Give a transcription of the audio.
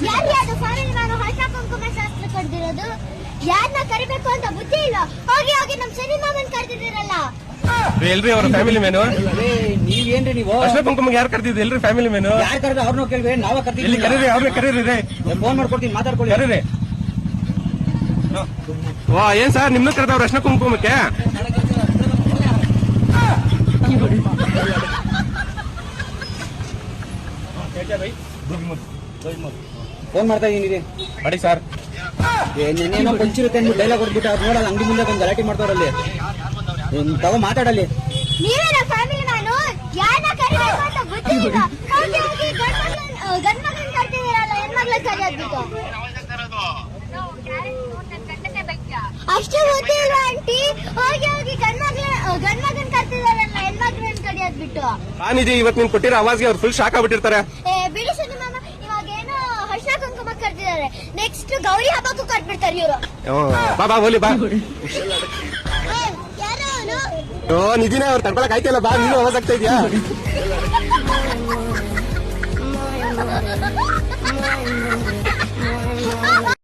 ಯಾರ್ಯಾರು family man ಹರ್ಷ ಕುಂಕುಮ ಶಾಸ್ತ್ರ ಕರೆದಿರೋದು? ಯಾರನ್ನ ಕರಿಬೇಕು ಅಂತ ಬುದ್ಧಿ ಇಲ್ಲ. ಹೋಗಿ ಹೋಗಿ ನಮ್ ಶನಿ ಮಾಮನ್ ಕರೆದಿದ್ದೀರಲ್ಲ. ಎಲ್ರಿ ಅವ್ರ ಫ್ಯಾಮಿಲಿ ಮೆನು ನೀವೇನ್ರಿ ನೀವು ಅರ್ಶನ ಕುಂಕುಮಗೆ ಯಾರು ಕರ್ದಿದ್ದು? ಎಲ್ರಿ ಫ್ಯಾಮಿಲಿ ಮೆನು ಯಾರು ಕರೆದ ಅವ್ರನ್ನ ಕೇಳ್ವಿ, ನಾವ ಎಲ್ಲಿ ಕರ್ತೀವಿ. ಕರೀರಿ, ಅವ್ರನ್ನ ಕರೀರಿ ಫೋನ್ ಮಾಡ್ಕೊಡ್ತೀನಿ, ಮಾತಾಡ್ಕೊಳ್ಳಿ. ಕರೀರಿ. ವಾ ಏನ್ ಸರ್ ನಿಮ್ನ ಕರೆದವ್ರ ಅರ್ಶನ ಕುಂಕುಮಕ್ಕೆ? ಫೋನ್ ಮಾಡ್ತಾ ಇದೀನಿ ಮಾಡಿ ಸರ್. ನೆನ್ನೇನೋ ಕೊಂಚಿರುತ್ತೆ ಅಂದ್ಬಿಟ್ಟು ಡೈಲಾಗ್ ಹೊಡ್ಬಿಟ್ಟು ಅವ್ರು ನೋಡಲ್ಲ, ಅಂಗಡಿ ಮುಂದೆ ಬಂದು ಗಲಾಟೆ ಮಾಡ್ತಾವ್ರಲ್ಲಿ. ತಗೋ ಮಾತಾಡಲ್ಲಿ. ನೀವೇನ ಫ್ಯಾಮಿಲಿ ಮ್ಯಾನು? ಯಾರನ್ನ ಕರಿಬೇಕು ಅಂತ ಬುದ್ಧಿ ಇಲ್ಲ. ಹೋಗಿ ಹೋಗಿ ಗಂಡ್ ಮಗನ್ ಕರ್ತಿದ್ದೀರಲ್ಲ, ಹೆಣ್ಮಗ್ಳ ಕರಿಯೋದ್ಬಿಟ್ಟು. ಅಷ್ಟು ಬುದ್ಧಿ ಇಲ್ಲ ಆಂಟಿ. ಹೋಗಿ ಹೋಗಿ ಗಂಡ್ ಮಗನ್ ಕರ್ತಿದಾರಲ್ಲ, ಹೆಣ್ಮಗ್ಳನ್ ಕರಿಯೋದ್ಬಿಟ್ಟು. ನಿಜ ಇವತ್ತು ನೀನ್ ಕೊಟ್ಟಿರೋ ಅವಾಜ್ಗೆ ಅವ್ರು ಫುಲ್ ಶಾಕ್ ಆಗ್ಬಿಟ್ಟಿರ್ತಾರೆ. ಬಿಡಿ ಶನಿ ಮಾಮ, ಇವಾಗೇನೋ ಹರ್ಷ ಕುಂಕುಮ ಕರ್ತಿದ್ದಾರೆ, ನೆಕ್ಸ್ಟ್ ಗೌರಿ ಹಬ್ಬಕ್ಕೂ ಕಟ್ಬಿಡ್ತಾರೆ ಇವರು. ಬಾ ಬಾ ಹೋಲಿ ಬಾ. ಯಾರೋ ಅವನು? ನಿಧಿನ ಅವ್ರು ತಡ್ಕೊಳಕ್ ಆಯ್ತಲ್ಲ, ಬಾ ನೀನು ಅವಾಜ್ ಆಗ್ತಾ ಇದೆಯಾ?